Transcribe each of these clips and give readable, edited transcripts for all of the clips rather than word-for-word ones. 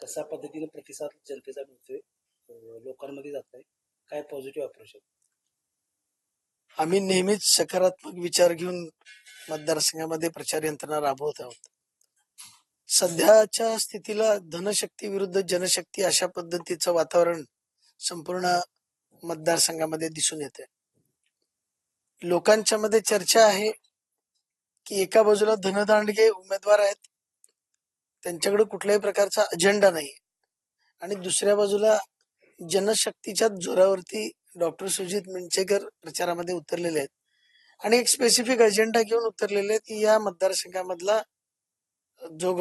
कशा पद्धतीने प्रतिसाद जनतेचा मिळतोय, लोकांमध्ये जात आहे, काय पॉझिटिव्ह अप्रोच आहे? आम्ही नेहमीच सकारात्मक विचार घेऊन मतदारसंघामध्ये प्रचार यंत्रणा राबवत आहोत. सध्याच्या स्थितीला धनशक्ती विरुद्ध जनशक्ती अशा पद्धतीचं वातावरण संपूर्ण मतदारसंघामध्ये दिसून येते. लोकांच्या मध्ये चर्चा आहे की एका बाजूला धनदांडगे उमेदवार आहेत, त्यांच्याकडे कुठल्याही प्रकारचा अजेंडा नाही, आणि दुसऱ्या बाजूला जनशक्तीच्या जोरावरती डॉक्टर सुजित मिंचेकर प्रचारामध्ये उतरलेले आहेत आणि एक स्पेसिफिक अजेंडा घेऊन उतरलेले आहेत की या मतदारसंघामधला जो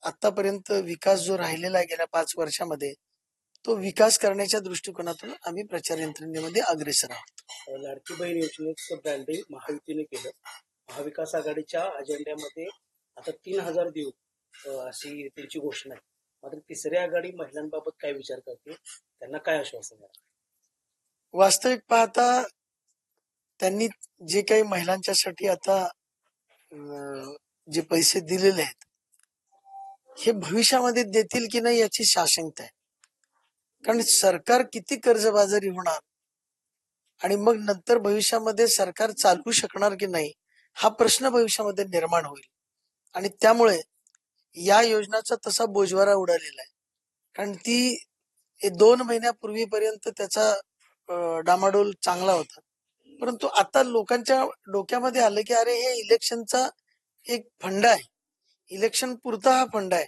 आतापर्यंत विकास जो राहिलेला आहे गेल्या 5 वर्षामध्ये, तो विकास करण्याच्या दृष्टिकोनातून आम्ही प्रचार यंत्रणेमध्ये अग्रेसर आहोत. लाडकी बहीण योजनेचं ब्रँडिंग महायुतीने केलं. महाविकास आघाडीच्या अजेंड्यामध्ये आता 3,000 देऊ अशी त्यांची घोषणा आहे. मात्र तिसरी आघाडी महिलांबाबत काय विचार करते, त्यांना काय आश्वासन आहे? वास्तविक पाहता त्यांनी जे काही महिलांच्यासाठी आता जे पैसे दिलेले आहेत, हे भविष्यामध्ये देतील की नाही याची साशंकता आहे. कारण सरकार किती कर्जबाजारी होणार आणि मग नंतर भविष्यामध्ये सरकार चालवू शकणार की नाही हा प्रश्न भविष्यामध्ये निर्माण होईल. आणि त्यामुळे या योजनाचा तसा बोजवारा उडालेला आहे. कारण ती 2 महिन्यापूर्वीपर्यंत त्याचा डामाडोल चांगला होता, परंतु आता लोकांच्या डोक्यामध्ये आलं की अरे हे इलेक्शनचा एक फंड आहे, इलेक्शन पुरता हा फंड आहे,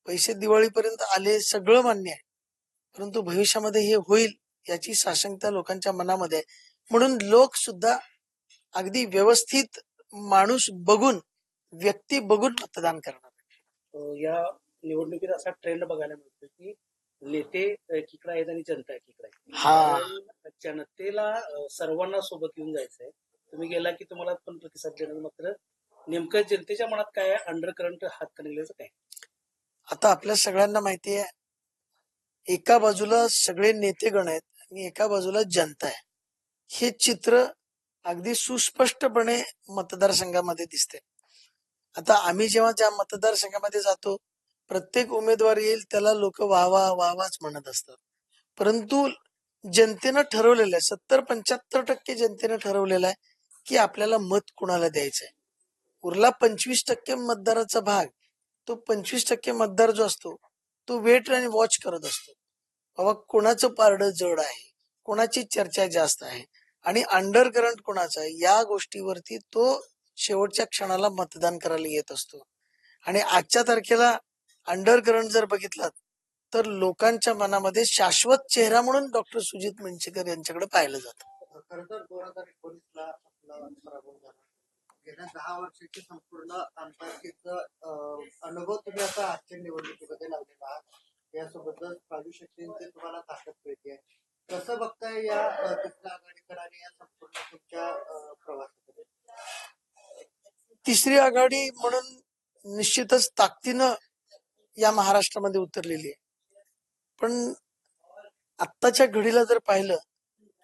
पैसे दिवाळीपर्यंत आले सगळं मान्य आहे, परंतु भविष्यामध्ये हे होईल याची साशंकता लोकांच्या मनामध्ये आहे. म्हणून लोक सुद्धा अगदी व्यवस्थित माणूस बघून, व्यक्ती बघून मतदान करणार. या निवडणुकीत असा ट्रेंड बघायला मिळतो की नेते एकीकडे आहेत आणि जनता एकीकडे आहे. जनतेला सर्वांना सोबत घेऊन जायचंय. तुम्ही गेला की तुम्हाला पण प्रतिसाद देणार, मात्र नेमकं जनतेच्या मनात काय आहे, अंडर करंट हात कणल्याचं काय? आता आपल्या सगळ्यांना माहिती आहे, एका बाजूला सगळे नेतेगण आहेत आणि एका बाजूला जनता आहे. हे चित्र अगदी सुस्पष्टपणे मतदारसंघामध्ये दिसते. आता आम्ही जेव्हा ज्या मतदारसंघामध्ये जातो, प्रत्येक उमेदवार येईल त्याला लोक वाहवाच म्हणत असतात, परंतु जनतेनं ठरवलेलं आहे, 70-75% जनतेनं ठरवलेलं आहे की आपल्याला मत कुणाला द्यायचंय. उरला 25% मतदाराचा भाग, तो 25% मतदार जो असतो तो वेट आणि वॉच करत असतो. बाबा कोणाचं पारडं जड आहे, कोणाची चर्चा जास्त आहे आणि अंडर करंट कोणाचा आहे, या गोष्टीवरती तो शेवटच्या क्षणाला मतदान करायला येत असतो. आणि आजच्या तारखेला अंडर करंट जर बघितलात तर लोकांच्या मनामध्ये शाश्वत चेहरा म्हणून डॉक्टर सुजित मिंचेकर यांच्याकडे पाहिलं जातं. खरं तर 2019ला आपला पराभव झाला. गेल्या 10 वर्षाची संपूर्ण आमदारकीचा अनुभव तुम्ही आता आजच्या निवडणुकीमध्ये लावलेला आहात. यासोबतच बाजू शक्तींची तुम्हाला ताकद मिळते. कसं बघताय या तिसऱ्या आघाडीकडे आणि या संपूर्ण तुमच्या प्रवासाकडे? तिसरी आघाडी म्हणून निश्चितच ताकदीनं या महाराष्ट्रामध्ये उतरलेली आहे. पण आत्ताच्या घडीला जर पाहिलं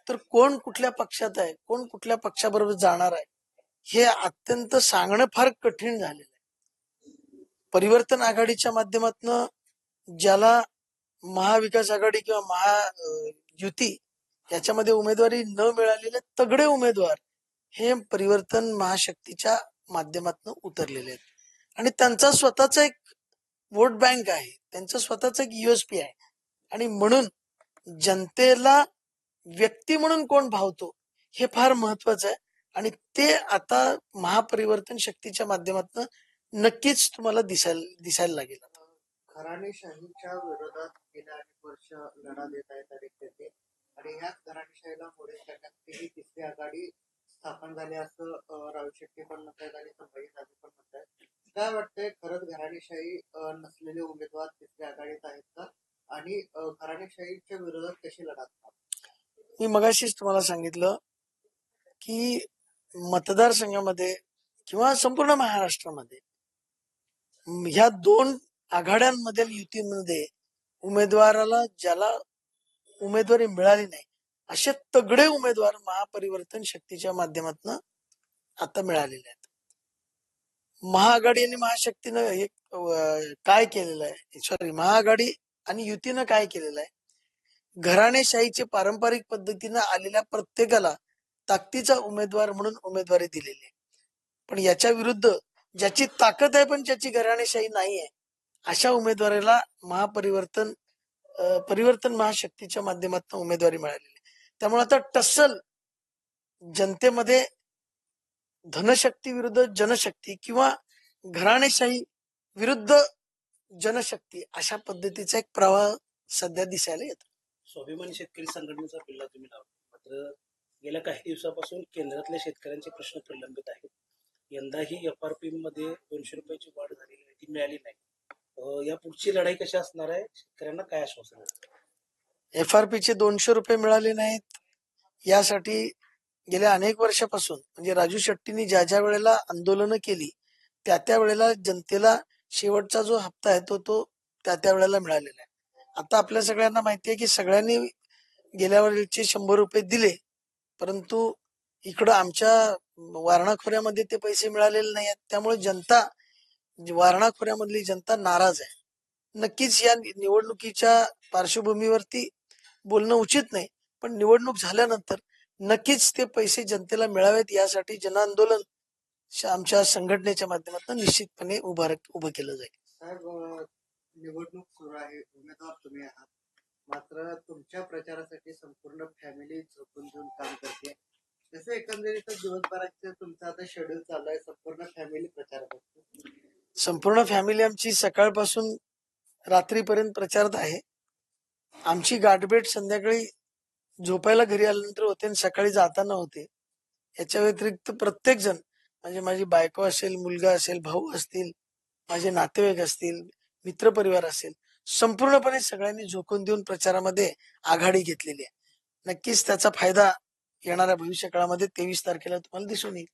तर कोण कुठल्या पक्षात आहे, कोण कुठल्या पक्षाबरोबर जाणार आहे, हे अत्यंत सांगणं फार कठीण झालेलं आहे. परिवर्तन आघाडीच्या माध्यमातून ज्याला महाविकास आघाडी किंवा महायुती याच्यामध्ये उमेदवारी न मिळालेले तगडे उमेदवार हे परिवर्तन महाशक्तीच्या माध्यमातून उतरलेले आहेत आणि त्यांचा स्वतःचा एक वोट बँक आहे, त्यांचं स्वतःच एक USP आहे. आणि म्हणून जनतेला व्यक्ती म्हणून कोण भावतो हे फार महत्वाचं आहे आणि ते आता महापरिवर्तन शक्तीच्या माध्यमातून नक्कीच तुम्हाला दिसायला लागेल. घराणेशाहीच्या विरोधात गेल्या अनेक वर्ष लढा देत आहेत अनेक नेते आणि ह्याच घराणेशाहीला पुढे करण्यासाठी तिसरी आघाडी स्थापन झाली असं राहू शेट्टी पण म्हणतात आणि संभाजी जाधव पण म्हणतात. काय वाटतंय, खरंच घराणेशाही नसलेले उमेदवार तिसऱ्या आघाडीत आहेत का आणि घराणेशाहीच्या विरोधात कशी लढा? मी मगाशीच तुम्हाला सांगितलं की मतदारसंघामध्ये किंवा संपूर्ण महाराष्ट्रामध्ये ह्या 2 आघाड्यांमधील युतीमध्ये उमेदवाराला ज्याला उमेदवारी मिळाली नाही असे तगडे उमेदवार महापरिवर्तन शक्तीच्या माध्यमातून आता मिळालेले आहेत. महाआघाडी आणि महाशक्तीनं हे काय केलेलं आहे, महाआघाडी आणि युतीनं काय केलेलं आहे, घराणेशाहीचे पारंपरिक पद्धतीनं आलेल्या प्रत्येकाला ताकदीचा उमेदवार म्हणून उमेदवारी दिलेली आहे. पण याच्या विरुद्ध ज्याची ताकद आहे पण ज्याची घराणेशाही नाही आहे, अशा उमेदवाराला परिवर्तन महाशक्तीच्या माध्यमातून उमेदवारी मिळालेली आहे. त्यामुळे आता टस्सल जनतेमध्ये धनशक्ती विरुद्ध जनशक्ती किंवा घराणेशाही विरुद्ध जनशक्ती अशा पद्धतीचा एक प्रवाह सध्या दिसायला येतो. स्वाभिमानी शेतकरी संघटनेचा पिल्ला तुम्ही लावला, मात्र गेल्या काही दिवसापासून केंद्रातल्या शेतकऱ्यांचे प्रश्न प्रलंबित आहेत. यंदाही FRP मध्ये 200 रुपयाची वाढ झालेली आहे, ती मिळाली नाही. या पुढची लढाई कशी असणार आहे, शेतकऱ्यांना काय आश्वासन आहे? FRP चे 200 रुपये मिळाले नाहीत यासाठी गेल्या अनेक वर्षापासून म्हणजे राजू शेट्टींनी ज्या ज्या वेळेला आंदोलनं केली त्या वेळेला जनतेला शेवटचा जो हप्ता आहे तो त्या वेळेला मिळालेला आहे. आता आपल्या सगळ्यांना माहिती आहे की सगळ्यांनी गेल्या वेळेचे 100 रुपये दिले, परंतु इकडं आमच्या वारणा खोऱ्यामध्ये ते पैसे मिळालेले नाही आहेत. त्यामुळे जनता, वारणा खोऱ्यामधली जनता नाराज आहे. नक्कीच या निवडणुकीच्या पार्श्वभूमीवरती बोलणं उचित नाही, पण निवडणूक झाल्यानंतर नक्कीच ते पैसे जनतेला मिळावेत यासाठी जनआंदोलन आमच्या संघटनेच्या माध्यमातून निश्चितपणे उभं केलं जाईल. साहेब, निवडणूक सुरू आहे, उमेदवार तुम्ही आहात, मात्र तुमच्या प्रचारासाठी संपूर्ण फॅमिली झोपून घेऊन काम करते. जसं एकंदरीत दिवसभराचं तुमचं आता शेड्यूल चालू आहे, संपूर्ण फॅमिली प्रचारात असते. संपूर्ण फॅमिली आमची सकाळपासून रात्रीपर्यंत प्रचारात आहे. आमची गाठभेट संध्याकाळी झोपायला घरी आल्यानंतर होते आणि सकाळी जाताना होते. याच्या व्यतिरिक्त प्रत्येक जण म्हणजे माझी बायको असेल, मुलगा असेल, भाऊ असतील, माझे नातेवाईक असतील, मित्रपरिवार असेल, संपूर्णपणे सगळ्यांनी झोकून देऊन प्रचारामध्ये आघाडी घेतलेली आहे. नक्कीच त्याचा फायदा येणाऱ्या भविष्य काळामध्ये 23 तारखेला तुम्हाला दिसून येईल.